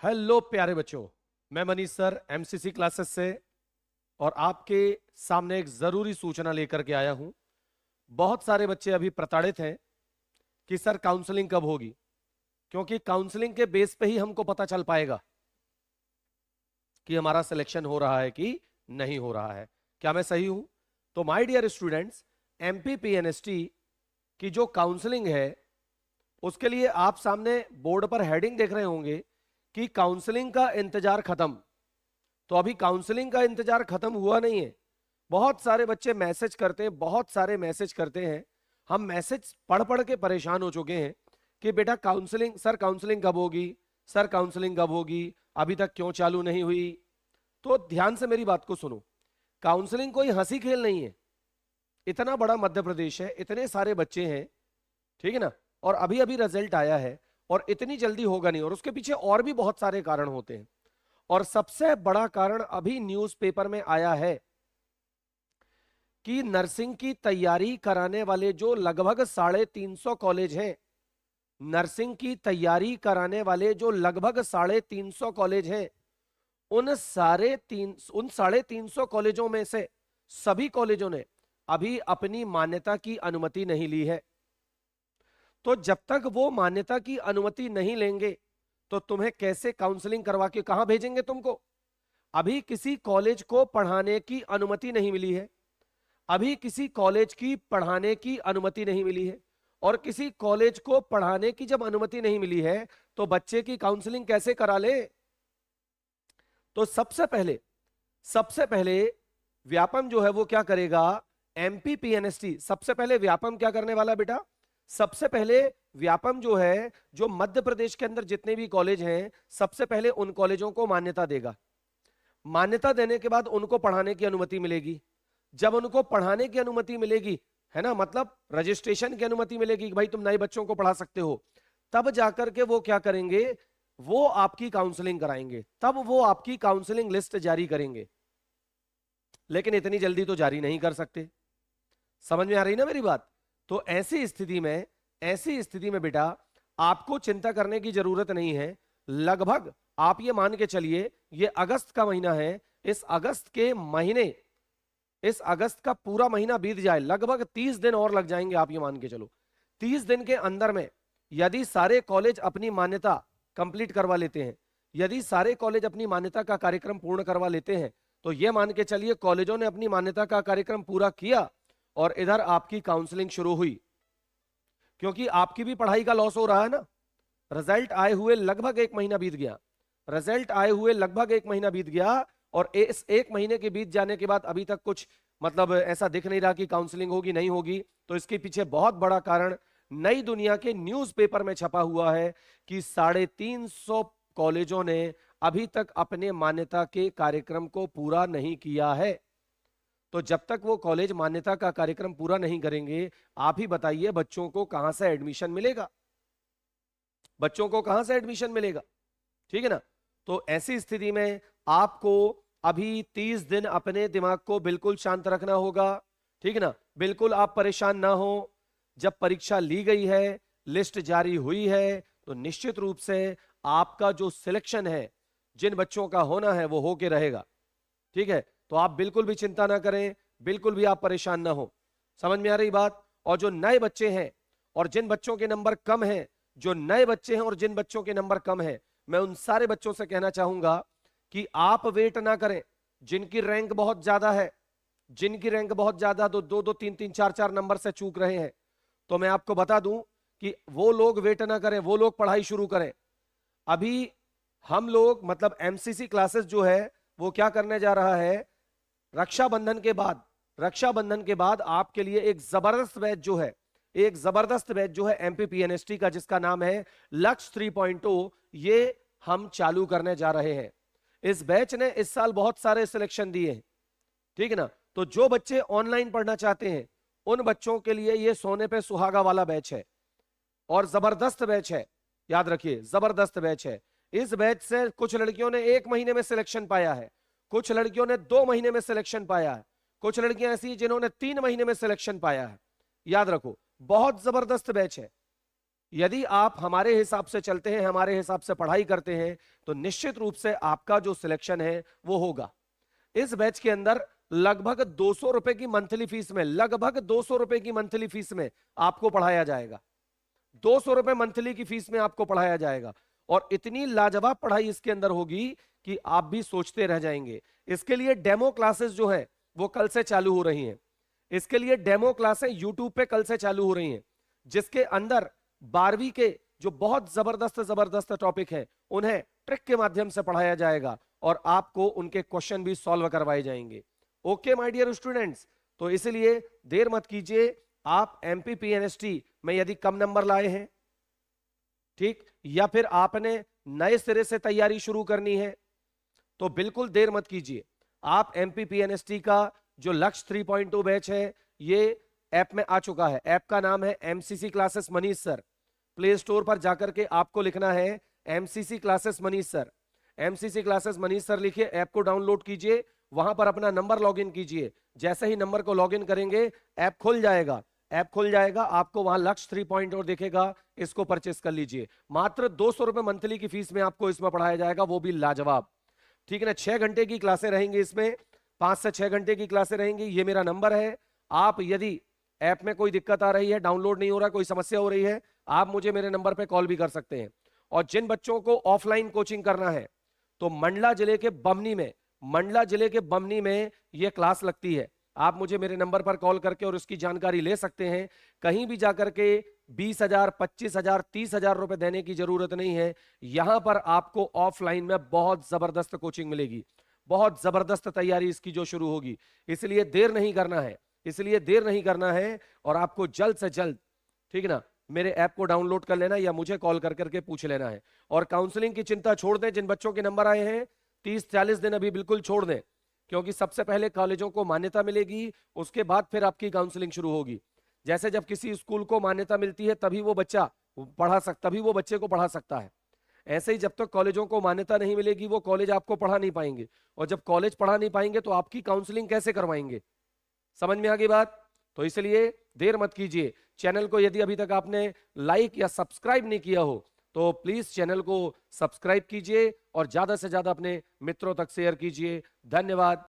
Hello प्यारे बच्चों, मैं मनीष सर एमसीसी क्लासेस से और आपके सामने एक जरूरी सूचना लेकर के आया हूं। बहुत सारे बच्चे अभी प्रताड़ित हैं कि सर काउंसलिंग कब होगी, क्योंकि काउंसलिंग के बेस पे ही हमको पता चल पाएगा कि हमारा सिलेक्शन हो रहा है कि नहीं हो रहा है। क्या मैं सही हूं? तो माय डियर स्टूडेंट्स, एमपीपीएनएसटी की जो काउंसलिंग है उसके लिए आप सामने बोर्ड पर हेडिंग देख रहे होंगे कि काउंसलिंग का इंतजार खत्म। तो अभी काउंसलिंग का इंतजार खत्म हुआ नहीं है। बहुत सारे बच्चे मैसेज करते हैं, बहुत सारे मैसेज करते हैं। हम मैसेज पढ़ पढ़ के परेशान हो चुके हैं कि बेटा काउंसलिंग, सर काउंसलिंग कब होगी, सर काउंसलिंग कब होगी, अभी तक क्यों चालू नहीं हुई। तो ध्यान से मेरी बात को सुनो। काउंसलिंग कोई हंसी खेल नहीं है। इतना बड़ा मध्य प्रदेश है, इतने सारे बच्चे हैं, ठीक है ना, और अभी अभी रिजल्ट आया है और इतनी जल्दी होगा नहीं। और उसके पीछे और भी बहुत सारे कारण होते हैं। और सबसे बड़ा कारण अभी न्यूज़पेपर में आया है कि नर्सिंग की तैयारी कराने वाले जो लगभग 350 कॉलेज हैं, नर्सिंग की तैयारी कराने वाले जो लगभग 350 कॉलेज हैं, उन 350 कॉलेजों में से सभी कॉलेजों ने अभी अपनी मान्यता की अनुमति नहीं ली है। तो जब तक वो मान्यता की अनुमति नहीं लेंगे तो तुम्हें कैसे काउंसलिंग करवा के कहां भेजेंगे तुमको? अभी किसी कॉलेज को पढ़ाने की अनुमति नहीं मिली है, अभी किसी कॉलेज की पढ़ाने की अनुमति नहीं मिली है। और किसी कॉलेज को पढ़ाने की जब अनुमति नहीं मिली है तो बच्चे की काउंसलिंग कैसे करा ले? तो सबसे पहले व्यापम जो है वो क्या करेगा? एमपीपीएनएसटी सबसे पहले व्यापम क्या करने वाला बेटा? सबसे पहले व्यापम जो है, जो मध्य प्रदेश के अंदर जितने भी कॉलेज हैं, सबसे पहले उन कॉलेजों को मान्यता देगा। मान्यता देने के बाद उनको पढ़ाने की अनुमति मिलेगी। जब उनको पढ़ाने की अनुमति मिलेगी, है ना, मतलब रजिस्ट्रेशन की अनुमति मिलेगी कि भाई तुम नए बच्चों को पढ़ा सकते हो, तब जाकर के वो क्या करेंगे? वो आपकी काउंसलिंग कराएंगे, तब वो आपकी काउंसलिंग लिस्ट जारी करेंगे। लेकिन इतनी जल्दी तो जारी नहीं कर सकते। समझ में आ रही ना मेरी बात? तो ऐसी स्थिति में बेटा आपको चिंता करने की जरूरत नहीं है। लगभग आप ये मान के चलिए, ये अगस्त का महीना है, इस अगस्त का पूरा महीना बीत जाए, लगभग 30 दिन और लग जाएंगे। आप ये मान के चलो 30 दिन के अंदर में यदि सारे कॉलेज अपनी मान्यता कंप्लीट करवा लेते हैं, यदि सारे कॉलेज अपनी मान्यता का कार्यक्रम पूर्ण करवा लेते हैं, तो ये मान के चलिए कॉलेजों ने अपनी मान्यता का कार्यक्रम पूरा किया और इधर आपकी काउंसलिंग शुरू हुई। क्योंकि आपकी भी पढ़ाई का लॉस हो रहा है ना। रिजल्ट आए हुए लगभग 1 महीना बीत गया, रिजल्ट आए हुए लगभग 1 महीना बीत गया और इस 1 महीने के बीत जाने के बाद अभी तक कुछ मतलब ऐसा दिख नहीं रहा कि काउंसलिंग होगी नहीं होगी। तो इसके पीछे बहुत बड़ा कारण नई दुनिया के न्यूज़पेपर में छपा हुआ है कि 350 कॉलेजों ने अभी तक अपने मान्यता के कार्यक्रम को पूरा नहीं किया है। तो जब तक वो कॉलेज मान्यता का कार्यक्रम पूरा नहीं करेंगे, आप ही बताइए बच्चों को कहां से एडमिशन मिलेगा? बच्चों को कहां से एडमिशन मिलेगा? ठीक है ना। तो ऐसी स्थिति में आपको अभी 30 दिन अपने दिमाग को बिल्कुल शांत रखना होगा। ठीक है ना, बिल्कुल आप परेशान ना हो। जब परीक्षा ली गई है, लिस्ट जारी हुई है, तो निश्चित रूप से आपका जो सिलेक्शन है, जिन बच्चों का होना है वो होके रहेगा। ठीक है, तो आप बिल्कुल भी चिंता ना करें, बिल्कुल भी आप परेशान ना हो। समझ में आ रही बात? और जो नए बच्चे हैं और जिन बच्चों के नंबर कम हैं, जो नए बच्चे हैं और जिन बच्चों के नंबर कम हैं, मैं उन सारे बच्चों से कहना चाहूंगा कि आप वेट ना करें। जिनकी रैंक बहुत ज्यादा है, जिनकी रैंक बहुत ज्यादा, तो 2-2, 3-3, 4-4 नंबर से चूक रहे हैं, तो मैं आपको बता दूं कि वो लोग वेट ना करें, वो लोग पढ़ाई शुरू करें। अभी हम लोग मतलब एमसीसी क्लासेस जो है वो क्या करने जा रहा है, रक्षाबंधन के बाद आपके लिए एक जबरदस्त बैच जो है, एक जबरदस्त बैच जो है एमपीपीएनएसटी का, जिसका नाम है लक्ष्य 3.0, ये हम चालू करने जा रहे हैं। इस बैच ने इस साल बहुत सारे सिलेक्शन दिए हैं। ठीक है ना। तो जो बच्चे ऑनलाइन पढ़ना चाहते हैं उन बच्चों के लिए ये सोने पे सुहागा वाला बैच है और जबरदस्त बैच है। याद रखिए, जबरदस्त बैच है। इस बैच से कुछ लड़कियों ने 1 महीने में सिलेक्शन पाया है, कुछ लड़कियों ने 2 महीने में सिलेक्शन पाया है, कुछ लड़कियां ऐसी जिन्होंने 3 महीने में सिलेक्शन पाया है। याद रखो, बहुत जबरदस्त बैच है। यदि आप हमारे हिसाब से चलते हैं, हमारे हिसाब से पढ़ाई करते हैं, तो निश्चित रूप से आपका जो सिलेक्शन है वो होगा। इस बैच के अंदर लगभग 200 रुपए की मंथली फीस में, लगभग 200 रुपए की मंथली फीस में आपको पढ़ाया जाएगा। 200 रुपए मंथली की फीस में आपको पढ़ाया जाएगा और इतनी लाजवाब पढ़ाई इसके अंदर होगी कि आप भी सोचते रह जाएंगे। इसके लिए डेमो क्लासेस जो है वो कल से चालू हो रही हैं। इसके लिए डेमो क्लासेस यूट्यूब पे कल से चालू हो रही हैं, जिसके अंदर 12वीं के जो बहुत जबरदस्त जबरदस्त टॉपिक है उन्हें ट्रिक के माध्यम से पढ़ाया जाएगा और आपको उनके क्वेश्चन भी सॉल्व करवाए जाएंगे। ओके माय डियर स्टूडेंट्स, तो इसलिए देर मत कीजिए। आप एमपीपीएनएसटी में यदि कम नंबर लाए हैं, ठीक, या फिर आपने नए सिरे से तैयारी शुरू करनी है, तो बिल्कुल देर मत कीजिए। आप एमपीपीएनएसटी का जो लक्ष्य 3.2 बैच है ये ऐप में आ चुका है। ऐप का नाम है MCC classes Manish sir. Play store पर जाकर के आपको लिखना है MCC classes Manish sir. MCC classes Manish sir लिखिए, ऐप को डाउनलोड कीजिए, वहां पर अपना नंबर लॉगिन कीजिए। जैसे ही नंबर को लॉगिन करेंगे ऐप खुल जाएगा। ऐप खुल जाएगा, आपको वहां लक्ष्य 3.0 दिखेगा, इसको परचेस कर लीजिए। मात्र 200 रुपए मंथली की फीस में आपको इसमें पढ़ाया जाएगा, वो भी लाजवाब। ठीक है ना, 6 घंटे की क्लासें रहेंगी इसमें, 5 से 6 घंटे की क्लासें रहेंगी। ये मेरा नंबर है। आप यदि ऐप में कोई दिक्कत आ रही है, डाउनलोड नहीं हो रहा, कोई समस्या हो रही है, आप मुझे मेरे नंबर पे कॉल भी कर सकते हैं। और जिन बच्चों को ऑफलाइन कोचिंग करना है तो मंडला जिले के बमनी में, मंडला जिले के बमनी में यह क्लास लगती है। आप मुझे मेरे नंबर पर कॉल करके और उसकी जानकारी ले सकते हैं। कहीं भी जाकर के 20,000, 25,000, 30,000 रुपए देने की जरूरत नहीं है। यहां पर आपको ऑफलाइन में बहुत जबरदस्त कोचिंग मिलेगी, बहुत जबरदस्त तैयारी इसकी जो शुरू होगी। इसलिए देर नहीं करना है, इसलिए देर नहीं करना है और आपको जल्द से जल्द, ठीक है ना, मेरे ऐप को डाउनलोड कर लेना या मुझे कॉल कर करके पूछ लेना है। और काउंसलिंग की चिंता छोड़ दें। जिन बच्चों के नंबर आए हैं 30-40 दिन अभी बिल्कुल छोड़ दें, क्योंकि सबसे पहले कॉलेजों को मान्यता मिलेगी, उसके बाद फिर आपकी काउंसलिंग शुरू होगी। जैसे जब किसी स्कूल को मान्यता मिलती है तभी वो बच्चा तभी वो बच्चे को पढ़ा सकता है। ऐसे ही जब तक कॉलेजों को मान्यता नहीं मिलेगी वो कॉलेज आपको पढ़ा नहीं पाएंगे, और जब कॉलेज पढ़ा नहीं पाएंगे तो आपकी काउंसलिंग कैसे करवाएंगे। समझ में आ गई बात? तो इसलिए देर मत कीजिए। चैनल को यदि अभी तक आपने लाइक या सब्सक्राइब नहीं किया हो तो प्लीज चैनल को सब्सक्राइब कीजिए और ज्यादा से ज्यादा अपने मित्रों तक शेयर कीजिए। धन्यवाद।